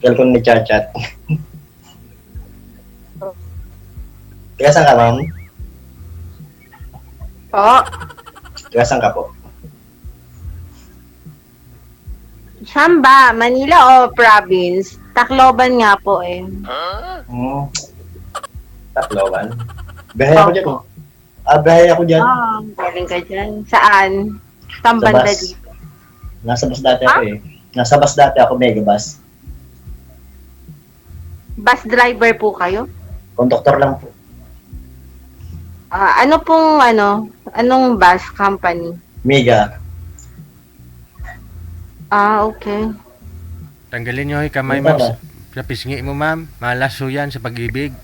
Tagal ko na nag-chat. Taga saan ka, ma'am? Po? Taga saan ka po? Saan ba? Manila o province? Tacloban nga po eh. Tacloban. Bahay ako dyan. Bahay ako dyan. Galing ka dyan. Saan? Saan Sa banda bus. dito? Nasa bus dati ako eh. Nasa bus dati ako, mega bus. Bus driver po kayo? Konduktor lang po. Ano pong anong bus company? Mega. Okay. Tanggalin nyo yung kamay, Ano ma'am. ba? Sa pisngi mo, ma'am. Malaso yan sa pag-ibig.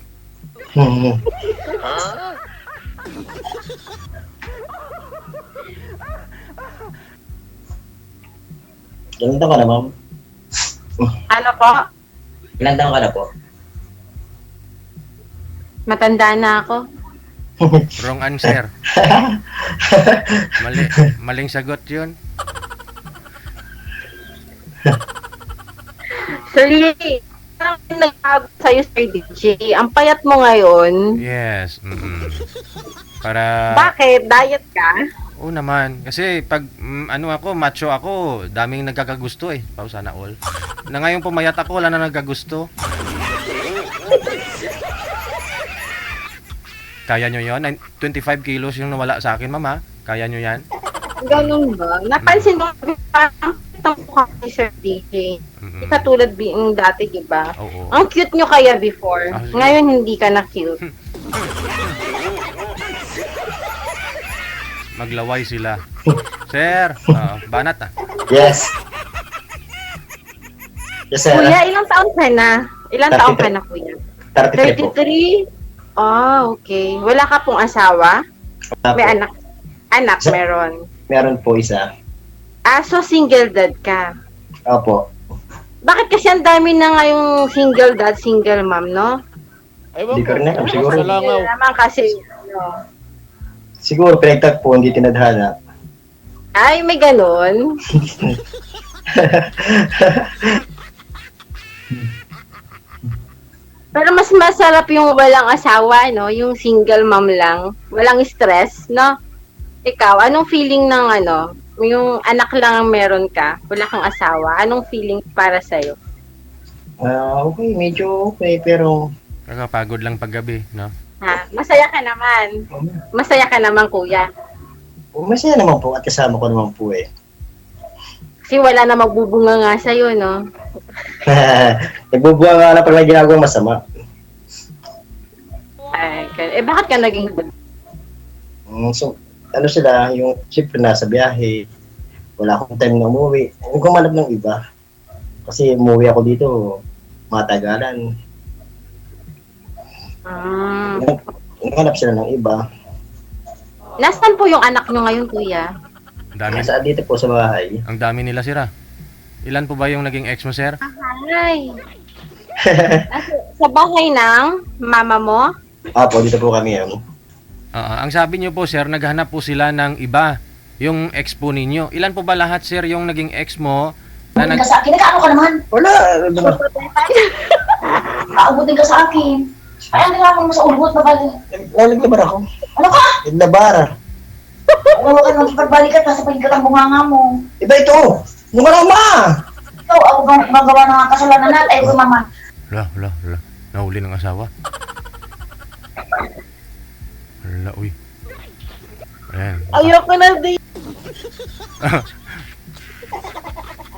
Ilang taon ka na, ma'am? Ano po? Ilang taon ka na po? Matanda na ako. Wrong answer. Maling sagot yun. Sir Lee, parang nagbago sa'yo, Sir DJ. Ang payat mo ngayon. Yes. Para... Bakit? Diet ka? Oo naman. Kasi pag ako, macho ako, daming nagkakagusto eh. Pau sana all. Na ngayon pumayat ako, wala na nagkagusto. Kaya nyo yon? 25 kilos yung nawala sa akin, mama. Kaya nyo yan? Ganun ba? Napansin mo, parang kitang mukha ni Sir DJ. Hindi katulad yung dati, di ba? Oo. Ang cute nyo kaya before. Sige. Ngayon, hindi ka na cute. Maglaway sila. Sir, banat ah. Yes. Yes, sir. Kuya, ilang taon ka na? Ilang taon ka na, kuya? 33 po. 33? Okay. Wala ka pong asawa? May Opo. anak? Anak, Sa- meron. Meron po isa. So single dad ka. Opo. Bakit kasi ang dami na ngayong single dad, single mom, no? Hindi ko rin alam. Siguro, Hindi naman kasi, siguro pinagtagpo, hindi tinadhana. ay, may ganun. Pero mas masarap yung walang asawa, no? Yung single mom lang. Walang stress, no? Ikaw, anong feeling ng yung anak lang ang meron ka, wala kang asawa, anong feeling para sa'yo? Okay, medyo okay, pero Kakapagod lang paggabi, no? Masaya ka naman. Masaya ka naman, kuya. masaya naman po at kasama ko naman po eh. Kasi wala na magbubunga nga sa'yo, no? Nagbubuha nga na pag may ginagawang masama. Bakit ka naging So, ano sila, yung siyempre nasa biyahe, wala akong time na umuwi. Huwag ko manap ng iba. Kasi umuwi ako dito, matagalan. Naghanap sila ng iba. Nasaan po yung anak nyo ngayon, kuya? Nasa dito po sa bahay. Ang dami nila, sira. Ilan po ba yung naging ex mo, sir? Hi! Sa bahay ng mama mo? Po, dito po kami yan. Ang sabi niyo po, sir, naghanap po sila ng iba. Yung ex po ninyo. Ilan po ba lahat, sir, yung naging ex mo? Na Kinakaano ka naman? Wala, ano ba? Aabutin ka sa akin. Ay, ang nalaman mo sa ulbot na bali. Naglabar ako. Ano ka? Naglabar. Alam mo ka naman pagbalikat, nasa pagigat ang bunganga mo. Iba ito! Nung wala ma! Ikaw, ako gumagawa ng kasalanan natin. Ay, mama. Wala. Nahuli ng asawa. Wala, uy. Ayan. Ayoko na din.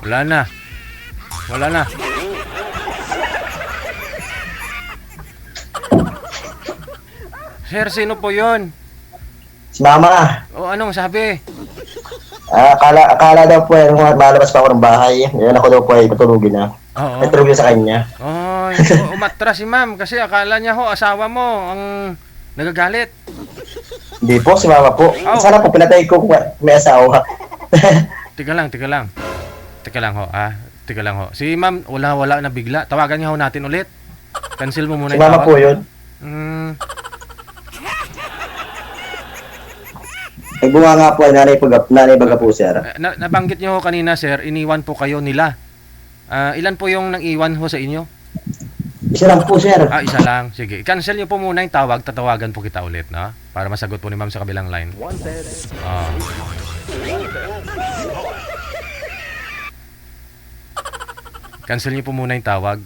Wala na. Sir, sino po yon? Si mama. O, anong sabi? Akala daw po eh, nung malabas pa ako ng bahay, yan ako daw po ay patulugin na. Oo. Natulog na sa kanya. Oy, umatras si ma'am kasi akala niya ho, asawa mo ang nagagalit. Hindi po, si mama po. Oh. Sana po pinatay ko kung may asawa. Teka lang ho, Teka lang ho. Si ma'am, wala na bigla. Tawagan niya ho natin ulit. Cancel mo muna Si yung mama tawag. po yun. Nagbunga nga po ay nanay baga po, sir. Nabanggit niyo ho kanina, sir, iniwan po kayo nila. Ilan po yung nang-iwan ho sa inyo? Isa lang po, sir. Isa lang. Sige. I-cancel niyo po muna yung tawag. Tatawagan po kita ulit, no? Para masagot po ni ma'am sa kabilang line. Ah. Cancel niyo po muna yung tawag.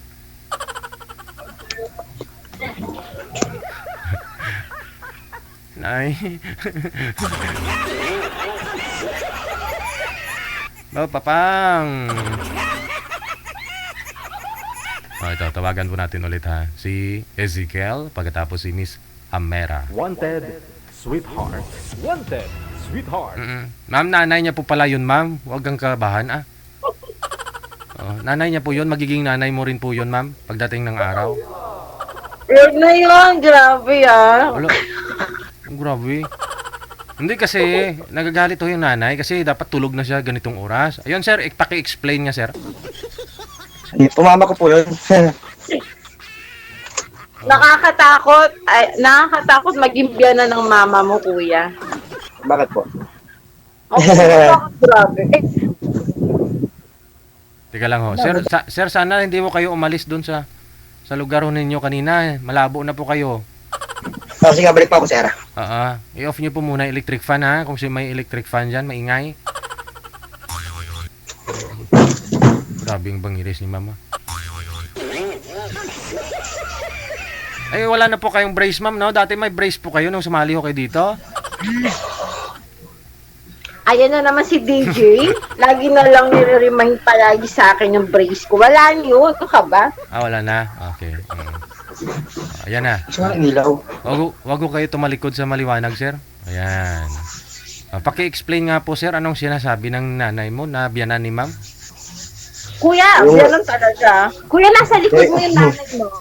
Nay. Papang. Ito, tawagan po natin ulit ha. Si Ezekiel, pagkatapos si Miss Amera. Wanted, sweetheart. Wanted, sweetheart. Ma'am, nanay niya po pala yun, ma'am. Huwag kang kabahan, nanay niya po yun. Magiging nanay mo rin po yun, ma'am. Pagdating ng araw. Yun na yun, grabe Wala. Grabe. Hindi kasi, nagagalit ho yung nanay kasi dapat tulog na siya ganitong oras. Ayun, sir, paki-explain nga, sir. Pumama ko po yun. Nakakatakot maging biyanan ng mama mo, kuya. Bakit po? Grabe. Teka lang ho. Sir, sana hindi mo kayo umalis doon sa lugar ho ninyo kanina. Malabo na po kayo. Sige, balik pa ako, sir. I-off niyo po muna yung electric fan ha. Kung may electric fan dyan, maingay. Grabe yung bangiris ni mama. Ay, wala na po kayong brace, ma'am, no? Dati may brace po kayo nung sumali ho kayo dito. Ayan na naman si DJ. Lagi na lang nire-remind palagi sa akin yung brace ko. Wala yun. Ito ka ba? Wala na. Okay. Ayan na. Saan ang ilaw? Wag ko kayo tumalikod sa maliwanag, sir. Ayan. Paki-explain nga po, sir, anong sinasabi ng nanay mo na biyanan ni ma'am? Kuya, yan lang talaga. Kuya, nasa likod mo yung nanay mo.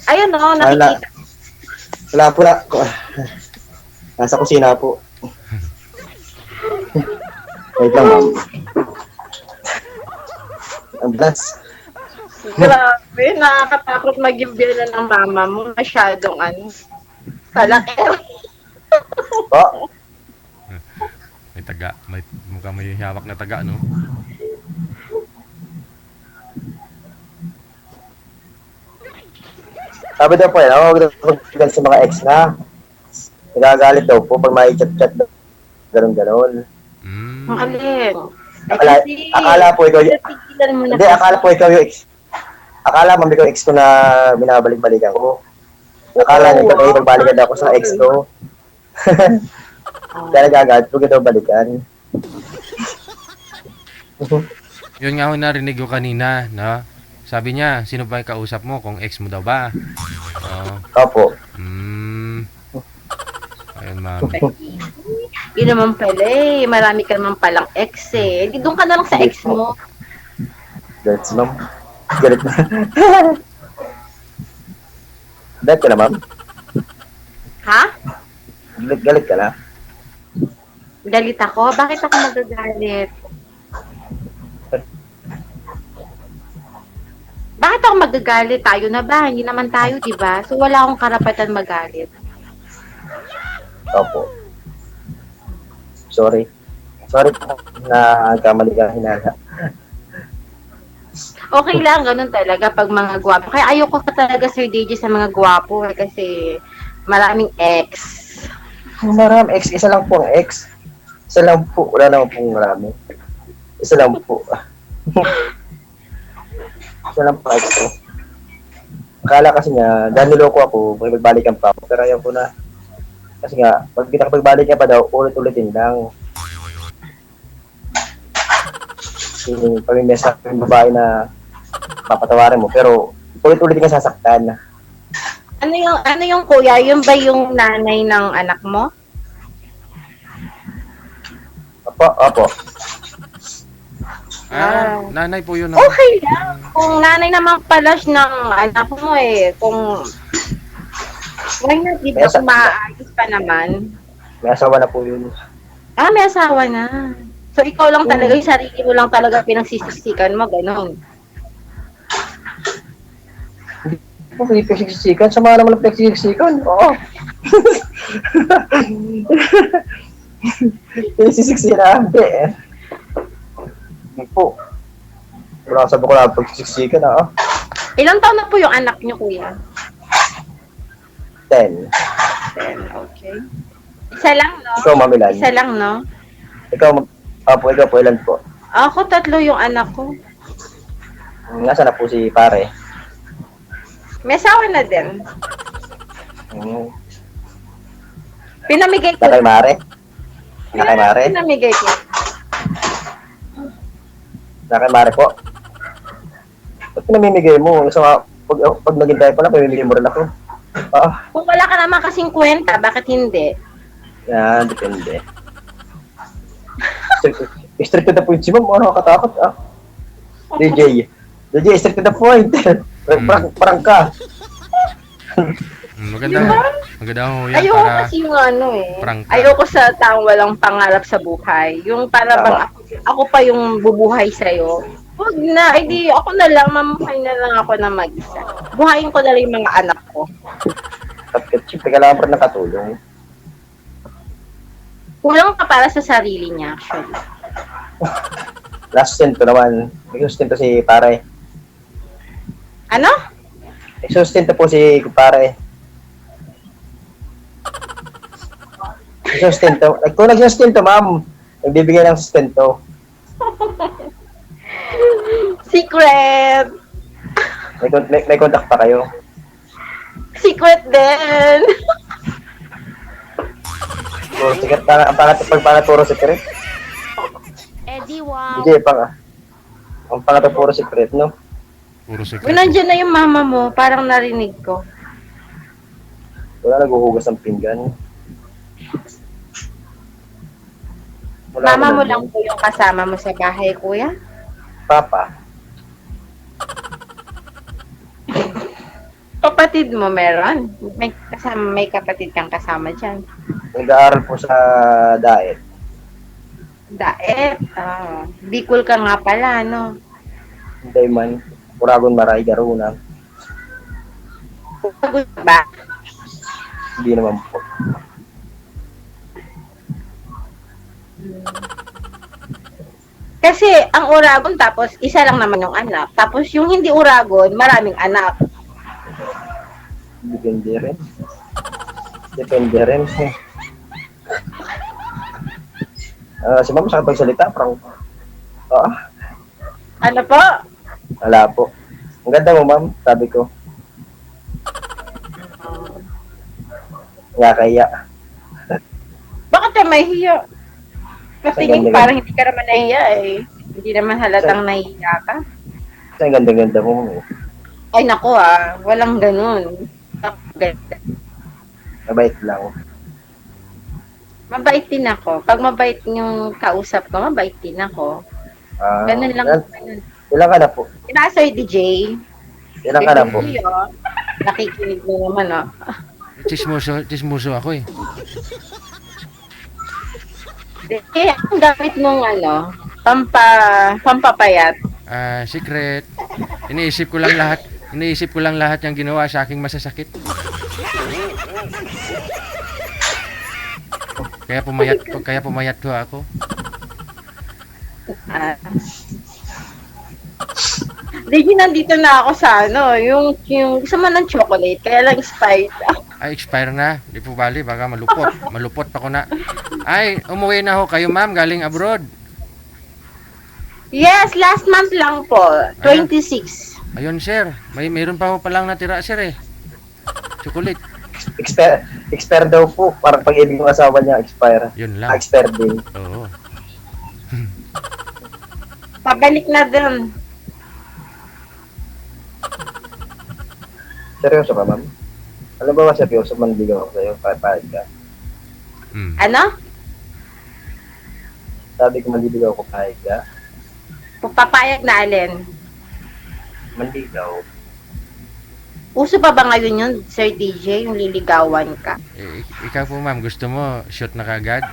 Ayun o, nakikita. Wala po na. Nasa kusina po. Wait lang, ma'am. Ambulance. Grabe, nakakatakot maging biyanan ng mama mo. Masyadong talakero. Po? May taga. Mukhang may hawak na taga, no? Sabi daw po yan, huwag daw pagkigan sa mga ex na. Nagagalit daw po pag may chat-chat daw. Ganon-ganon. Alin? Akala po ikaw hindi, akala po ikaw yung ex. Akala ma'am ikaw ex ko na binabalik-balikan ko. Akala niya ikaw pagbalikan ako sa ex ko. Kaya nagagalit, huwag daw balikan. Yun nga ho narinig ko kanina, no? Sabi niya, sino ba yung kausap mo? Kung ex mo daw ba? Opo. Ayun, ma'am. Yun naman pala marami ka naman palang ex Di doon ka na lang sa ex mo. That's ma'am. Galit na. Galit ka na, ma'am? Ha? Galit ka na? Galit ako? Bakit ako magagalit? Bakit ako magagalit? Tayo na ba? Hindi naman tayo, di ba? So, wala akong karapatan magalit. Opo. Sorry. Sorry po na kamali ka hinala. Okay lang, ganun talaga pag mga gwapo. Kaya ayoko ka talaga, Sir DJ, sa mga gwapo kasi maraming ex. Marami ex. Isa lang po ang ex. Isa lang po. Wala naman pong marami. Isa lang po. Isa lang po ex ko. Akala kasi niya, dahil niloko ako, magbalikan pa ako. Pero ayaw ko na. Kasi nga, pag pagbalik niya pa daw, ulit-ulitin lang. Pag may message ng babae na papatawarin mo, pero ulit-ulit ka sasaktan. Ano yung kuya? Yun ba yung nanay ng anak mo? Opo. Nanay po yun. Okay lang. Kung nanay naman pala ng anak mo kung why not, di ba, kung maayos pa naman. May asawa na po yun. May asawa na. So, ikaw lang talaga, yung sarili mo lang talaga pinagsisiksikan mo, gano'n. Hindi po pinagsisiksikan. Sama naman ang pinagsisiksikan. Oo. Pinagsisiksikan na. Hindi po. Wala ka sa bukla pagsiksikan ah. Ilang taon na po yung anak niyo, kuya? 10. 10, okay. Isa lang, no? Ikaw, Ma'am, ilan? Isa lang, no? Ikaw po, ilan po? Ako, 3 yung anak ko. Nasaan na po si pare? May asawa na din. Hmm. Pinamigay ko. Na kay Mare? Na kay Mare? Pinamigay ko. Na kay Mare po? Ba't pinamimigay mo? Pag naging tayo pala, pinamimigay mo rin ako. Ah, Kung wala ka naman kasing kwenta, bakit hindi? yan, depende. Straight to the point si Ma'am, ano nakakatakot ah. DJ, straight to the point. Parang ka. Maganda. Maganda ho yan Ayoko para kasi yung ano eh. prangka. Ayoko sa taong walang pangarap sa buhay. Yung para bang ako pa yung bubuhay sa'yo. Huwag na, edi ako na lang, mamuhay na lang ako na mag-isa. Buhayin ko na lang yung mga anak ko. Siyempre, kailangan pa rin nakatulong. Kulang ka para sa sarili niya, actually. Last sustento naman. May sustento si pare. Ano? May sustento po si pare. May sustento. Kung nagsustento, ma'am, nagbibigay ng sustento. Secret! May contact pa kayo. Secret din! Puro secret. Ang pangat puro secret. Eddie, wow! Hindi, ang pangat puro secret, no? puro secret. Kung nandyan na yung mama mo, parang narinig ko. Wala naghuhugas ng pinggan. Mama mo lang po yung kasama mo sa bahay, kuya? Papa. Kapatid mo meron? May kapatid kang kasama dyan. Nag-aaral po sa Daet. Daet. Bicol ka nga pala, no? Hindi man. Uragon Maray, Garuna. Pagod ba? Hindi naman po. Kasi ang Uragon tapos isa lang naman yung anak. Tapos yung hindi Uragon, maraming anak. Depende rin. Depende rin. Si ma'am sa pagsalita, parang... Ano po? Wala po. Ang ganda mo, ma'am. Sabi ko. Nakakaya. Bakit ka mahihiya? Kasi Ang ganda- parang hindi ka naman nahiya eh. Hindi naman halatang nahihiya ka. Kasi ang ganda-ganda mo. Ay naku walang ganun. Ganda. Mabait lang. Mabait din ako. Pag mabait yung kausap ko, mabait din ako. Ganun lang. Ilang ka na po? Diba, Sir DJ? Ilang ka na po? DJ, nakikinig mo naman, Chismoso ako eh. Eh, ang gamit mong pampapayat. Secret. Iniisip ko lang lahat yung ginawa sa aking masasakit. Kaya pumayat ko ako. DJ, nandito na ako sa yung gusto mo ng chocolate, kaya lang expired. Ay, expire na. Di po bali, baka malupot. Malupot pa ko na. Ay, umuwi na ho kayo ma'am, galing abroad. Yes, last month lang po. 26. Ayun sir, mayroon pa ho palang natira sir eh. Chocolate. Expire daw po. Parang pag-ibig ng asawa niya, expire. Yun lang. Expire din. Oo. Pabalik na dun. Seryoso ka, ma'am? Alam ba seryoso manligaw ako sa'yo? Pahit ka. Ano? Sabi ko manligaw ako, pahit ka. Papayag na alin? Manligaw. Uso pa ba ngayon yun, Sir DJ, yung liligawan ka? Ikaw po ma'am, gusto mo shoot na kagad?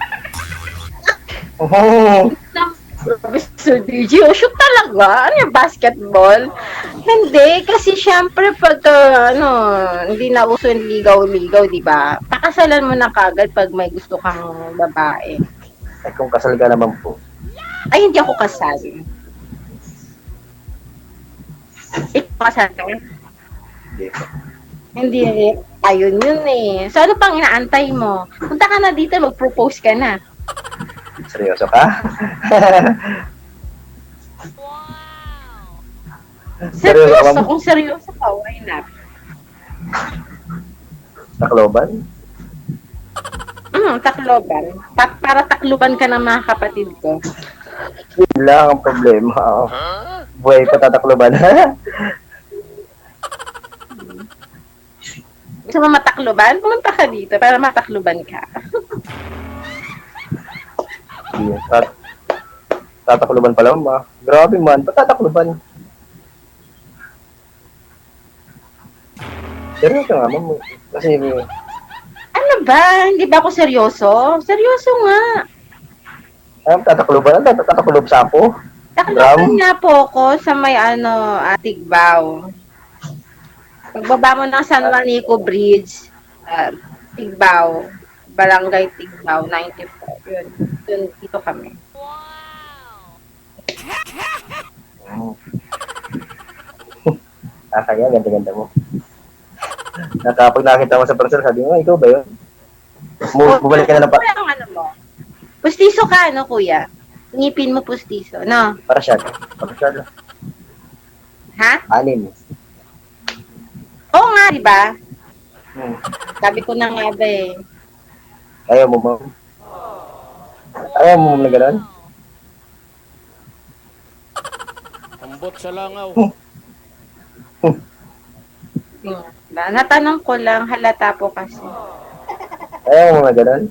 Oh! Sir DJ, shoot talaga? Ano yung basketball? Hindi, kasi syempre pag hindi na uso yung ligaw-ligaw, di ba? Pakasalan mo na kagad pag may gusto kang babae. Kung kasal ka naman po. Ay, hindi ako kasal. Ikaw kasal ka? Hindi po. Hindi. Ayun yun eh. So ano pang inaantay mo? Punta ka na dito, mag-propose ka na. Seryoso ka? Seryoso ka, Seryoso, ma'am? kung seryoso ka, why not? Tacloban? Tacloban. Para takluban ka ng mga kapatid ko. Yun lang ang problema. Buhay pa tatakloban. Gusto mo matakluban? Pumunta ka dito para matakluban ka. Hindi. Tatakloban pala, ma. Grabe man, ba't tatakloban? Seryoso nga, ma'am. Kasi, Ano ba? Hindi ba ako seryoso? Seryoso nga. tatakloban? Ano tataklob sa ako? Takluban nga po ako sa may Tigbaw. Pagbaba mo ng San Juanico Bridge, Tigbaw, Barangay Tigbaw, 94. Yun. Yun, dito kami. Kaya, ganda-ganda mo. Pag nakita mo sa person, sabi mo, ikaw ba yun? Bumalik ka na lang Ano ano mo? Pustiso ka, no, kuya? Ngipin mo pustiso, no? para siya. Para siya. Ha? Anin. Oo nga, di ba? Sabi ko na nga ba eh. Ayaw mo, ma'am. Ayaw mo, ma'am, na gano'n? Ambot sa langaw. Natanong ko lang, halata po kasi. Ayaw mo, na gano'n?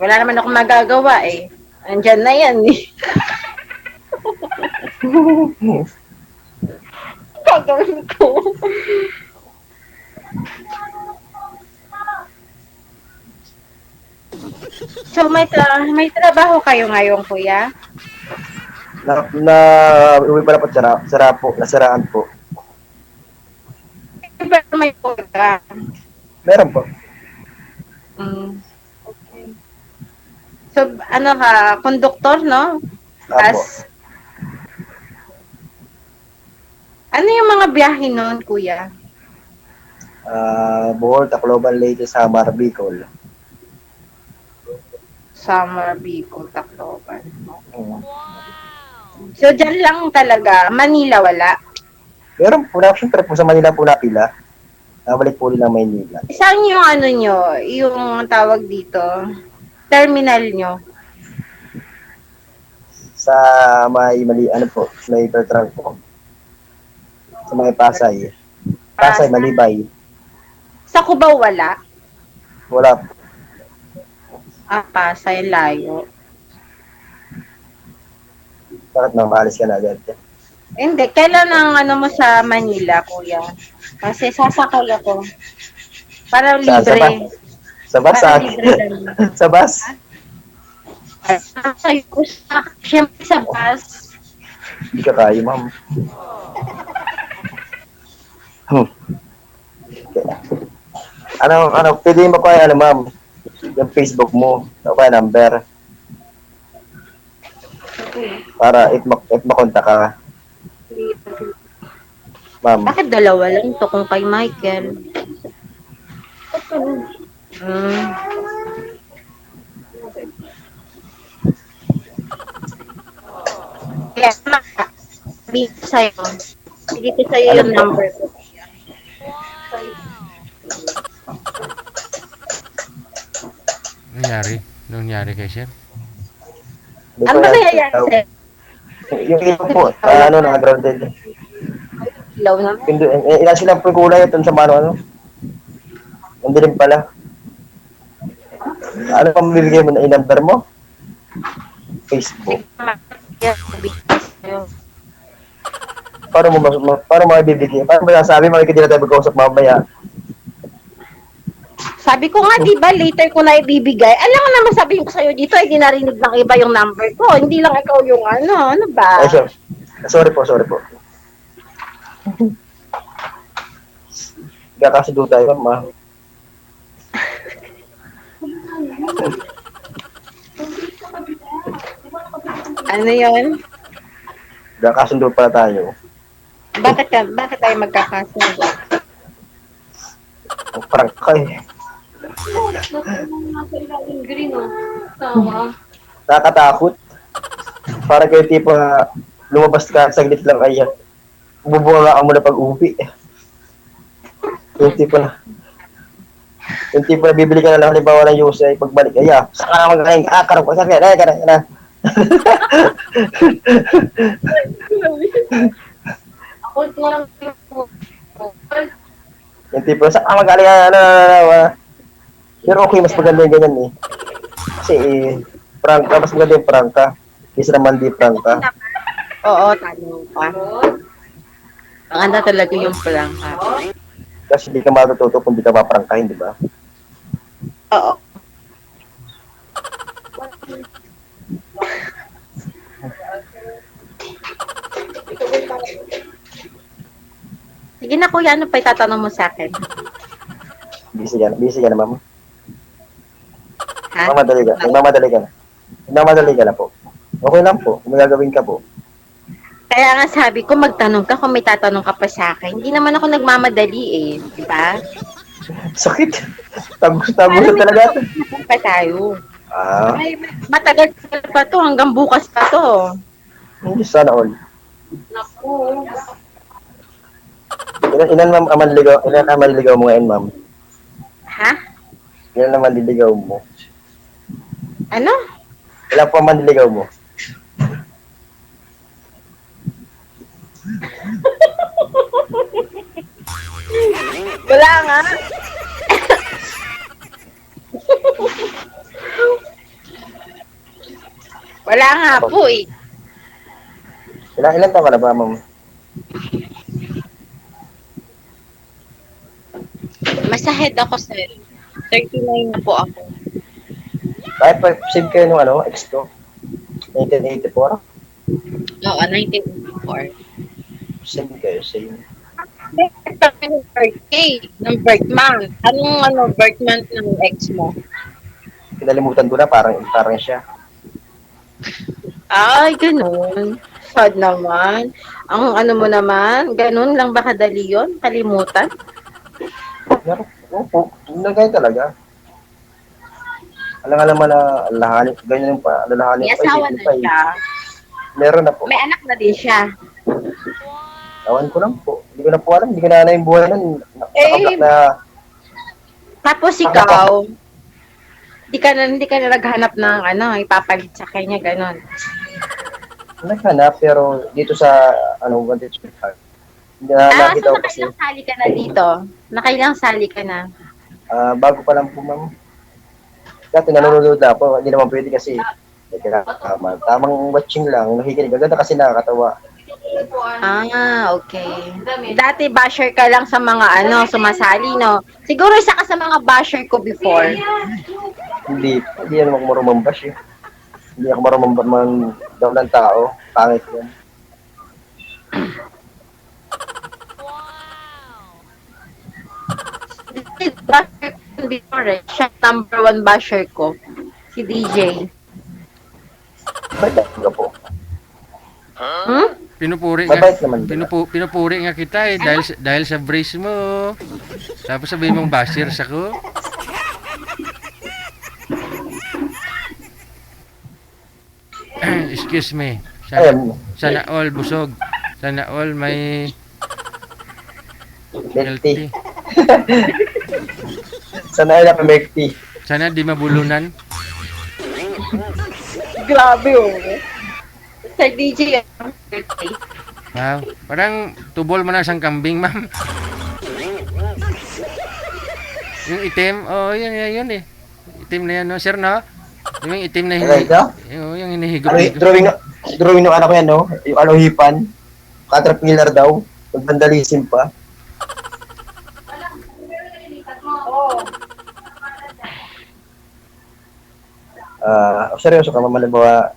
Wala naman akong magagawa eh. Andyan na yan eh. Gagawin ko. So may trabaho kayo ngayon, kuya? Uwi pala po, nasiraan po. Pero may program. Meron po. Okay. So, ano ka, konduktor, no? Apo. Ano yung mga biyahe noon, kuya? Bohol, Tacloban, Leyte, Samar, Bicol. Summer, Bicol, Tacloban. So, dyan lang talaga. Manila, wala. Meron po na, syempre po sa Manila po napila. Nabalik po nila Maynila. Saan yung ano nyo, yung tawag dito, terminal nyo? Sa ano po, may Bertrand po. Sa may Pasay. Pasay, Malibay. Sa Cubao, wala? Wala po. Pasay, layo. Bakit na maalis ka na agad? Hindi, kailan ang ano mo sa Manila, kuya? Kasi sasakay ako. Para libre. Sa bus? Para libre lang. Sa bus? Sasakay ko siyempre sa bus. Hindi ka kaya, ma'am. Okay. Pwede mo kaya, ma'am, yung Facebook mo, o kaya number, para if makontak ka. Ma'am. Bakit dalawa lang to kung kay Michael? Kaya, bigay ko sa'yo. Bigay ko sa'yo yung number ko. Nangyari kay Sir? Ano ba nangyayari sa'yo? Yung ilaw po, na-grounded. Ilaw naman. Ilan silang po kulay ito sa mano, Hindi rin pala. Ano pa mabibigay mo na i-number mo? Facebook. Paano mo ibibigay? Paano mo nasabi mo hindi na tayo mag-usap mamaya? Sabi ko nga, di ba, later ko na ibibigay. Alam mo naman sabihin ko sa'yo dito, hindi narinig ng iba yung number ko. Hindi lang ikaw yung ano ba? Ay, sorry po. Kakasundo tayo, ma. Ano yun? Nakasundo pala tayo. Bakit tayo magkakasundo? Ang prank ka eh. Green, oh. Tama. Nakakatakot. Para kayo tipo na lumabas ka saglit lang ay bubunga ka muna pag-uwi. Yung tipo na bibili ka na lang halimbawa ng Yusay, pagbalik ay saka na magkain ka, karang ko, saka na. Ako lang Yung tipo na saka magaling Pero okay, mas maganda yung ganyan eh. Kasi prank ka, mas maganda yung prank ka. Kaysa naman di prank ka. Oo, tanong pa. Maganda talaga yung prangka. Kasi hindi ka matututo kung di ka maprangkahin, di ba? Oo. Sige na kuya, ano pa itatanong mo sa akin? Busy ka na, ma'am. Ha? Nagmamadali ka na po. Okay lang po, kung may gagawin ka po. Kaya nga sabi ko, magtanong ka kung may tatanong ka pa sa akin. Hindi naman ako nagmamadali eh, di ba? Sakit. Tagusan talaga. Tatanong pa tayo. Ah, Ay, matagal pa to, hanggang bukas pa to. hindi sana all. Naku. Ilan ang manliligaw mo ngayon, ma'am? Ha? Ilan ang manliligaw mo? Ano? Ilan po ang manliligaw mo? Wala nga. Wala nga po eh. Ilan taon ka na ba, ma'am? Mas ahead ako sir. 39 na po ako. Kahit pa save kayo nung ex ko. 1984. Oo, 1984. Save kayo, same. Ng birthday, ng birth month. Anong birth month ng ex mo? Kinalimutan ko na, parang siya. Ay, ganun. Sad naman. Ang ano mo naman, ganun lang ba kadali yun? Kalimutan? Pero, opo, ganyan talaga. Alam nga naman na alalahanin, ganyan yung pa, alalahanin May asawa na siya. Meron na po. May anak na din siya. Ewan ko lang po. Hindi ko na po alam, hindi ko na yung buhay nun. Nakablock na, Tapos ikaw, hindi ka na naghanap ng ipapalit sa kanya, ganun. naghanap, pero dito sa, wanted sweetheart. Hindi na So nakita ko kasi, nakailang sali ka na dito? Nakailang sali ka na? bago pa lang po, ma'am. Dati nanonood na ako, hindi naman pwede kasi, tamang watching lang, nakikinig. Ang ganda kasi nakakatawa. Ah, okay. Dati basher ka lang sa mga sumasali, no? Siguro isa ka sa mga basher ko before. Hindi naman ako marunong bash eh. Hindi ako marunong man daw ng tao. Pangit yan. Basher ko before eh. Siya number 1 basher ko. Si DJ. Ba't ka po? Hmm? Pinupuri nga. Mabait naman ba? Pinupuri nga kita eh dahil sa brace mo. Tapos sabihin mong bashers ako. Excuse me. Ayun. Sana all busog. Sana all may Milk healthy. tea. Sana ay na milk tea. Sana di mabulunan. Grabe oh. Sa DJ ang birthday. Wow. Parang tubol mo na isang kambing, ma'am. Yung itim, yun eh. Itim na yan, no? Sir, no? Yung itim na yung hinihigop. Drawing ng anak ko yan, no? Yung hipan. Caterpillar daw. Magvandalism pa. Seryoso ka, mamalibawa.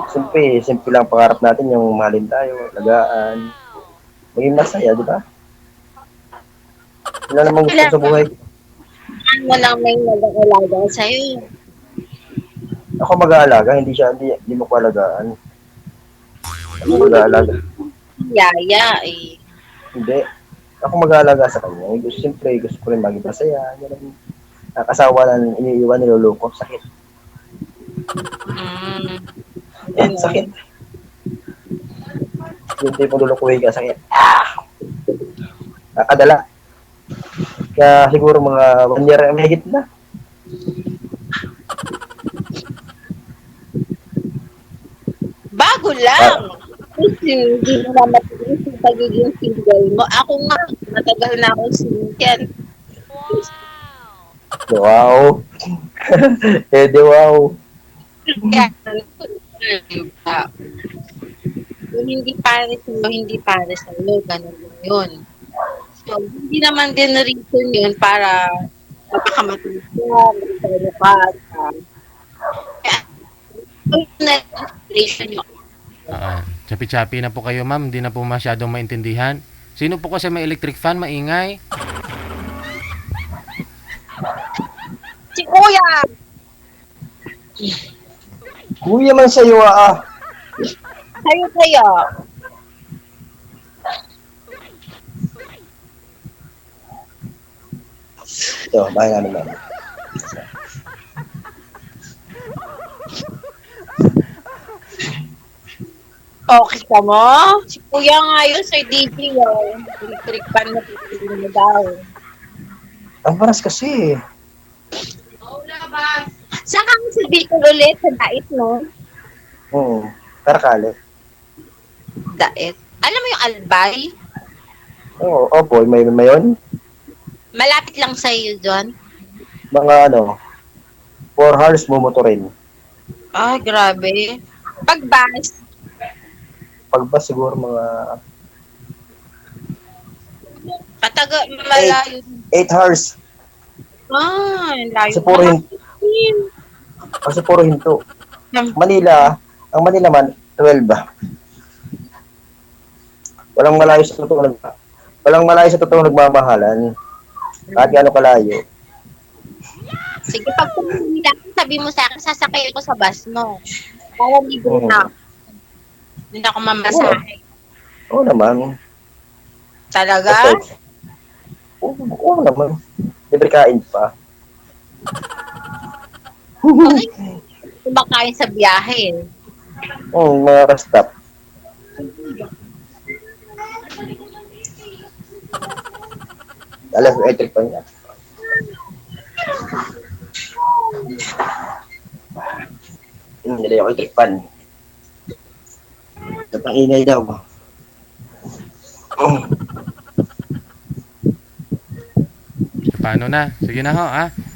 Simple lang pangarap natin yung mahalin tayo, lagaan. Maging masaya, di ba? Wala namang gusto sa buhay. Ano mo lang may nag-alaga sa'yo? Ako mag-aalaga, hindi mo ko alagaan. Ako mag-aalaga. Yaya eh. Hindi. Ako mag-aalaga sa kanya. Siyempre, gusto ko rin maging masaya. Ganun. Nakasawa na iniiwan, niluloko. Sakit. Sakit. Yung tipo lulukuhin ka, sakit. Nakadala. Kaya siguro mga 1 year may higit na. Bago lang. Kasi hindi mo na matilis yung pagiging single mo. Ako nga, matagal na ako single. Wow. Di wow. Kaya, diba? Kung hindi para sa'yo, hindi para sa'yo. Ganun lang yun. So, hindi naman din na reason yun para mapakamatid ka, magkano ka. Kaya, yung na-relation yun. Chapi-chapi na po kayo, ma'am. Hindi na po masyadong maintindihan. Sino po kasi may electric fan, maingay? Si Kuya! Kuya man sa'yo Sa'yo kaya? Ito, bahay namin namin. Okay ka mo? Si Kuya nga yun, Sir DJ yun. Electric fan na pipili mo daw. Ang paras kasi. Saan ka sa Bicol ulit? Sa Dait, no? Karakali. Dait. Alam mo yung Albay? Oo, boy, may yun. Malapit lang sa iyo doon. Mga 4 hours mo motorin. Ay, grabe. Pag bus, Pagbas siguro mga malayo. 8 hours. Ay, layo. Kasi puro hinto. Manila, ang Manila man, 12 ba? Walang malayo sa totoong nagmamahalan. Kahit gaano kalayo. Sige, pag pumili lang, sabi mo sa akin, sasakay ako sa bus mo. Para libre na. Hindi na ako mamasahe. Oo naman. Talaga? Oo naman. Libre kain pa. Kumakain sa biyahe. Mga rastap. Alam ko, electric pa niya. Nilay ako electric pan. Napangingay daw. Paano na? Sige na ho,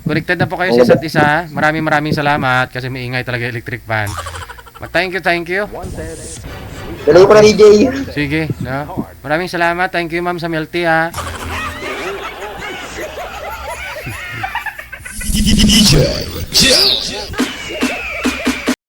Connected na po kayo sa isa't isa. Maraming salamat kasi maingay talaga electric fan. Thank you. Wanted. Dalawa ko na DJ. Sige, no? Maraming salamat. Thank you, ma'am, sa Melty, DJ Jill.